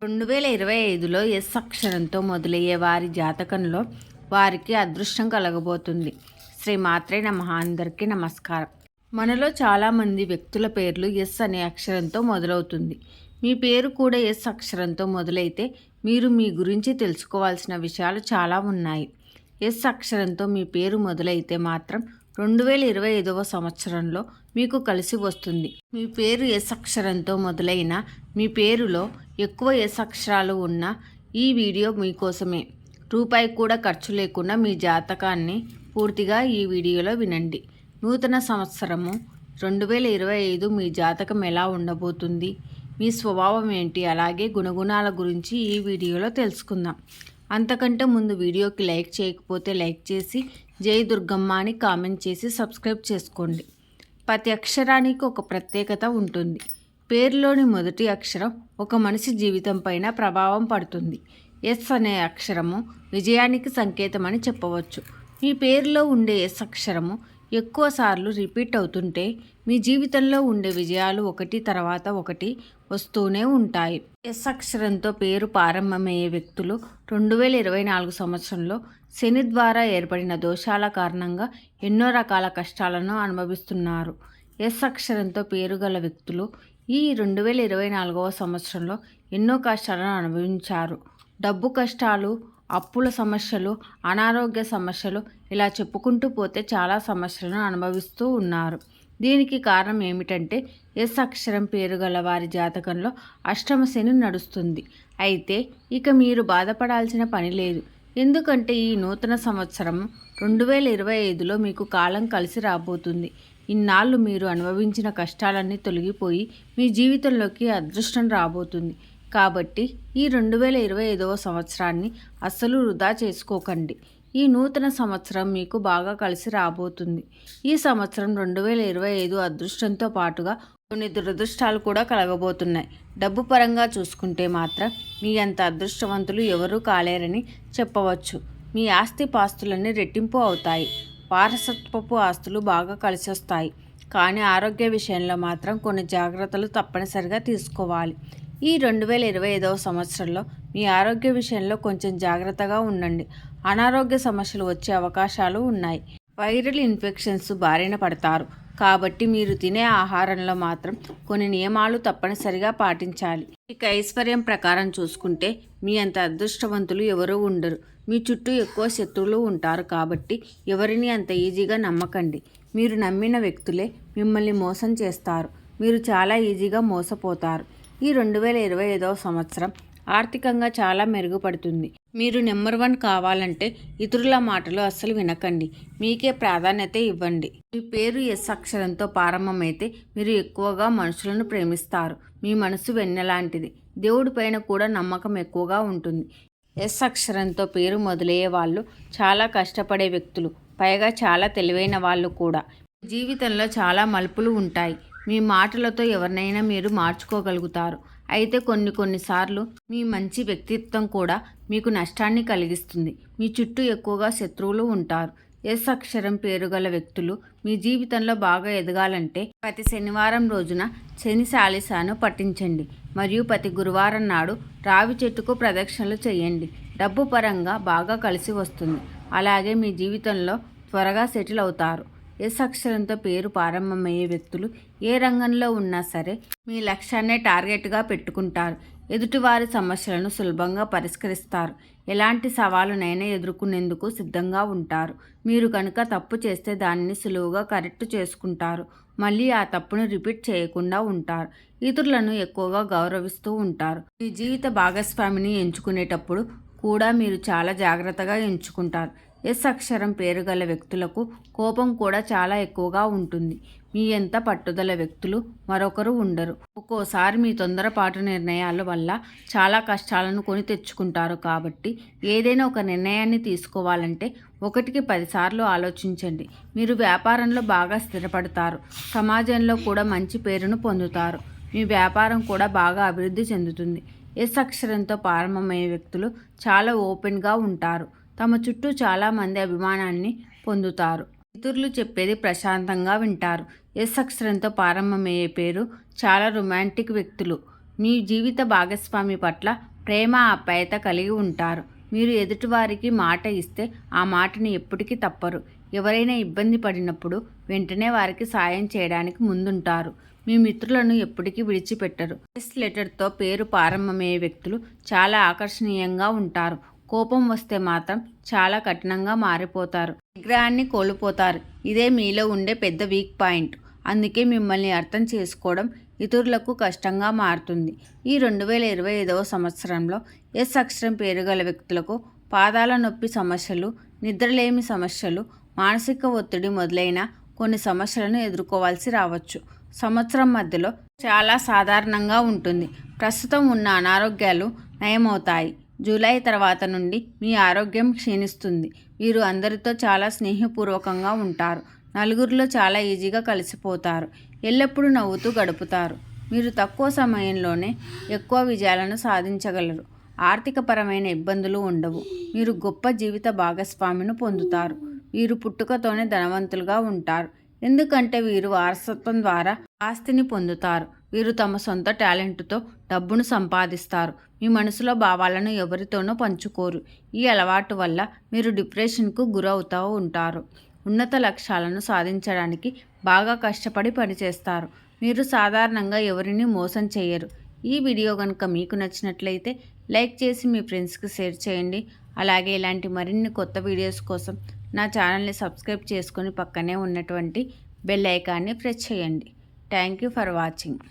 2025లో yes అక్షరంతో మొదలయ్యే వారి జాతకంలో వారికి అదృష్టం కలగబోతుంది. శ్రీ మాత్రే నమః. అందరికీ నమస్కారం. మనలో చాలామంది వ్యక్తుల పేర్లు ఎస్ అనే అక్షరంతో మొదలవుతుంది. మీ పేరు కూడా ఎస్ అక్షరంతో మొదలైతే మీరు మీ గురించి తెలుసుకోవాల్సిన విషయాలు చాలా ఉన్నాయి. ఎస్ అక్షరంతో మీ పేరు మొదలైతే మాత్రం 2025వ సంవత్సరంలో మీకు కలిసి వస్తుంది. మీ పేరు ఎస్ అక్షరంతో మొదలైన మీ పేరులో ఎక్కువ ఎస్ అక్షరాలు ఉన్న ఈ వీడియో మీకోసమే. రూపాయి కూడా ఖర్చు లేకుండా మీ జాతకాన్ని పూర్తిగా ఈ వీడియోలో వినండి. నూతన సంవత్సరము 2025 మీ జాతకం ఎలా ఉండబోతుంది, మీ స్వభావం ఏంటి, అలాగే గుణగుణాల గురించి ఈ వీడియోలో తెలుసుకుందాం. అంతకంటే ముందు వీడియోకి లైక్ చేయకపోతే లైక్ చేసి జై దుర్గమ్మ అని కామెంట్ చేసి సబ్స్క్రైబ్ చేసుకోండి. ప్రతి అక్షరానికి ఒక ప్రత్యేకత ఉంటుంది. పేరులోని మొదటి అక్షరం ఒక మనిషి జీవితం పైన ప్రభావం పడుతుంది. ఎస్ అనే అక్షరము విజయానికి సంకేతం అని చెప్పవచ్చు. మీ పేరులో ఉండే ఎస్ అక్షరము ఎక్కువ సార్లు రిపీట్ అవుతుంటే మీ జీవితంలో ఉండే విజయాలు ఒకటి తర్వాత ఒకటి వస్తూనే ఉంటాయి. ఎస్ అక్షరంతో పేరు ప్రారంభమయ్యే వ్యక్తులు 2024 సంవత్సరంలో శని ద్వారా ఏర్పడిన దోషాల కారణంగా ఎన్నో రకాల కష్టాలను అనుభవిస్తున్నారు. ఎస్ అక్షరంతో పేరు గల వ్యక్తులు ఈ 2024వ సంవత్సరంలో ఎన్నో కష్టాలను అనుభవించారు. డబ్బు కష్టాలు, అప్పుల సమస్యలు, అనారోగ్య సమస్యలు, ఇలా చెప్పుకుంటూ పోతే చాలా సమస్యలను అనుభవిస్తూ ఉన్నారు. దీనికి కారణం ఏమిటంటే ఎస్ అక్షరం పేరు గల వారి జాతకంలో అష్టమ శని నడుస్తుంది. అయితే ఇక మీరు బాధపడాల్సిన పని లేదు. ఎందుకంటే ఈ నూతన సంవత్సరం 2025లో మీకు కాలం కలిసి రాబోతుంది. ఇన్నాళ్ళు మీరు అనుభవించిన కష్టాలన్నీ తొలగిపోయి మీ జీవితంలోకి అదృష్టం రాబోతుంది. కాబట్టి ఈ 2025వ సంవత్సరాన్ని అస్సలు వృధా చేసుకోకండి. ఈ నూతన సంవత్సరం మీకు బాగా కలిసి రాబోతుంది. ఈ సంవత్సరం 2025 అదృష్టంతో పాటుగా కొన్ని దురదృష్టాలు కూడా కలగబోతున్నాయి. డబ్బు పరంగా చూసుకుంటే మాత్రం మీ అంత అదృష్టవంతులు ఎవరూ కాలేరని చెప్పవచ్చు. మీ ఆస్తి పాస్తులన్నీ రెట్టింపు అవుతాయి. వారసత్వపు ఆస్తులు బాగా కలిసి వస్తాయి. కానీ ఆరోగ్య విషయంలో మాత్రం కొన్ని జాగ్రత్తలు తప్పనిసరిగా తీసుకోవాలి. ఈ 2025వ సంవత్సరంలో మీ ఆరోగ్య విషయంలో కొంచెం జాగ్రత్తగా ఉండండి. అనారోగ్య సమస్యలు వచ్చే అవకాశాలు ఉన్నాయి. వైరల్ ఇన్ఫెక్షన్స్ బారిన పడతారు. కాబట్టి మీరు తినే ఆహారంలో మాత్రం కొన్ని నియమాలు తప్పనిసరిగా పాటించాలి. ఇక ఐశ్వర్యం ప్రకారం చూసుకుంటే మీ అంత అదృష్టవంతులు ఎవరూ ఉండరు. మీ చుట్టూ ఎక్కువ శత్రువులు ఉంటారు. కాబట్టి ఎవరిని అంత ఈజీగా నమ్మకండి. మీరు నమ్మిన వ్యక్తులే మిమ్మల్ని మోసం చేస్తారు. మీరు చాలా ఈజీగా మోసపోతారు. ఈ 2025వ సంవత్సరం ఆర్థికంగా చాలా మెరుగుపడుతుంది. మీరు నెంబర్ 1 కావాలంటే ఇతరుల మాటలు అస్సలు వినకండి. మీకే ప్రాధాన్యత ఇవ్వండి. మీ పేరు ఎస్ అక్షరంతో ప్రారంభమైతే మీరు ఎక్కువగా మనుషులను ప్రేమిస్తారు. మీ మనసు వెన్నెలాంటిది. దేవుడి పైన కూడా నమ్మకం ఎక్కువగా ఉంటుంది. ఎస్ అక్షరంతో పేరు మొదలయ్యే వాళ్ళు చాలా కష్టపడే వ్యక్తులు, పైగా చాలా తెలివైన వాళ్ళు కూడా. జీవితంలో చాలా మలుపులు ఉంటాయి. మీ మాటలతో ఎవరినైనా మీరు మార్చుకోగలుగుతారు. అయితే కొన్నిసార్లు మీ మంచి వ్యక్తిత్వం కూడా మీకు నష్టాన్ని కలిగిస్తుంది. మీ చుట్టూ ఎక్కువగా శత్రువులు ఉంటారు. ఎస్ అక్షరం పేరు గల వ్యక్తులు మీ జీవితంలో బాగా ఎదగాలంటే ప్రతి శనివారం రోజున శని చాలీసాను పఠించండి. మరియు ప్రతి గురువారం నాడు రావి చెట్టుకు ప్రదక్షిణలు చేయండి. డబ్బు పరంగా బాగా కలిసి వస్తుంది. అలాగే మీ జీవితంలో త్వరగా సెటిల్ అవుతారు. ఎస్ అక్షరంతో పేరు ప్రారంభమయ్యే వ్యక్తులు ఏ రంగంలో ఉన్నా సరే మీ లక్ష్యాన్నే టార్గెట్గా పెట్టుకుంటారు. ఎదుటివారి సమస్యలను సులభంగా పరిష్కరిస్తారు. ఎలాంటి సవాలునైనా ఎదుర్కొనేందుకు సిద్ధంగా ఉంటారు. మీరు కనుక తప్పు చేస్తే దానిని సులువుగా కరెక్ట్ చేసుకుంటారు. మళ్ళీ ఆ తప్పును రిపీట్ చేయకుండా ఉంటారు. ఇతరులను ఎక్కువగా గౌరవిస్తూ ఉంటారు. మీ జీవిత భాగస్వామిని ఎంచుకునేటప్పుడు కూడా మీరు చాలా జాగ్రత్తగా ఎంచుకుంటారు. ఎస్ అక్షరం పేరు గల వ్యక్తులకు కోపం కూడా చాలా ఎక్కువగా ఉంటుంది. మీ ఎంత పట్టుదల వ్యక్తులు మరొకరు ఉండరు. ఒక్కోసారి మీ తొందరపాటు నిర్ణయాల వల్ల చాలా కష్టాలను కొని తెచ్చుకుంటారు. కాబట్టి ఏదైనా ఒక నిర్ణయాన్ని తీసుకోవాలంటే 1కి 10 సార్లు ఆలోచించండి. మీరు వ్యాపారంలో బాగా స్థిరపడతారు. సమాజంలో కూడా మంచి పేరును పొందుతారు. మీ వ్యాపారం కూడా బాగా అభివృద్ధి చెందుతుంది. ఎస్ అక్షరంతో ప్రారంభమయ్యే వ్యక్తులు చాలా ఓపెన్గా ఉంటారు. తమ చుట్టూ చాలామంది అభిమానాన్ని పొందుతారు. ఇతరులు చెప్పేది ప్రశాంతంగా వింటారు. ఎస్ అక్షరంతో ప్రారంభమయ్యే పేరు చాలా రొమాంటిక్ వ్యక్తులు. మీ జీవిత భాగస్వామి పట్ల ప్రేమ ఆప్యాయత కలిగి ఉంటారు. మీరు ఎదుటివారికి మాట ఇస్తే ఆ మాటని ఎప్పటికీ తప్పరు. ఎవరైనా ఇబ్బంది పడినప్పుడు వెంటనే వారికి సాయం చేయడానికి ముందుంటారు. మీ మిత్రులను ఎప్పటికీ విడిచిపెట్టరు. ఎస్ లెటర్తో పేరు ప్రారంభమయ్యే వ్యక్తులు చాలా ఆకర్షణీయంగా ఉంటారు. కోపం వస్తే మాత్రం చాలా కఠినంగా మారిపోతారు. నిగ్రహాన్ని కోల్పోతారు. ఇదే మీలో ఉండే పెద్ద వీక్ పాయింట్. అందుకే మిమ్మల్ని అర్థం చేసుకోవడం ఇతరులకు కష్టంగా మారుతుంది. ఈ 2025వ సంవత్సరంలో ఎస్ అక్షరం పేరు గల వ్యక్తులకు పాదాల నొప్పి సమస్యలు, నిద్రలేమి సమస్యలు, మానసిక ఒత్తిడి మొదలైన కొన్ని సమస్యలను ఎదుర్కోవాల్సి రావచ్చు. సంవత్సరం మధ్యలో చాలా సాధారణంగా ఉంటుంది. ప్రస్తుతం ఉన్న అనారోగ్యాలు నయమవుతాయి. జూలై తర్వాత నుండి మీ ఆరోగ్యం క్షీణిస్తుంది. వీరు అందరితో చాలా స్నేహపూర్వకంగా ఉంటారు. నలుగురిలో చాలా ఈజీగా కలిసిపోతారు. ఎల్లప్పుడూ నవ్వుతూ గడుపుతారు. మీరు తక్కువ సమయంలోనే ఎక్కువ విజయాలను సాధించగలరు. ఆర్థికపరమైన ఇబ్బందులు ఉండవు. మీరు గొప్ప జీవిత భాగస్వామిని పొందుతారు. వీరు పుట్టుకతోనే ధనవంతులుగా ఉంటారు. ఎందుకంటే వీరు వారసత్వం ద్వారా ఆస్తిని పొందుతారు. వీరు తమ సొంత టాలెంట్తో డబ్బును సంపాదిస్తారు. మీ మనసులో భావాలను ఎవరితోనూ పంచుకోరు. ఈ అలవాటు వల్ల మీరు డిప్రెషన్కు గురవుతూ ఉంటారు. ఉన్నత లక్ష్యాలను సాధించడానికి బాగా కష్టపడి పనిచేస్తారు. మీరు సాధారణంగా ఎవరిని మోసం చేయరు. ఈ వీడియో కనుక మీకు నచ్చినట్లయితే లైక్ చేసి మీ ఫ్రెండ్స్కి షేర్ చేయండి. అలాగే ఇలాంటి మరిన్ని కొత్త వీడియోస్ కోసం నా ఛానల్ని సబ్స్క్రైబ్ చేసుకొని పక్కనే ఉన్నటువంటి బెల్ ఐకాన్ని ప్రెస్ చేయండి. Thank you for watching.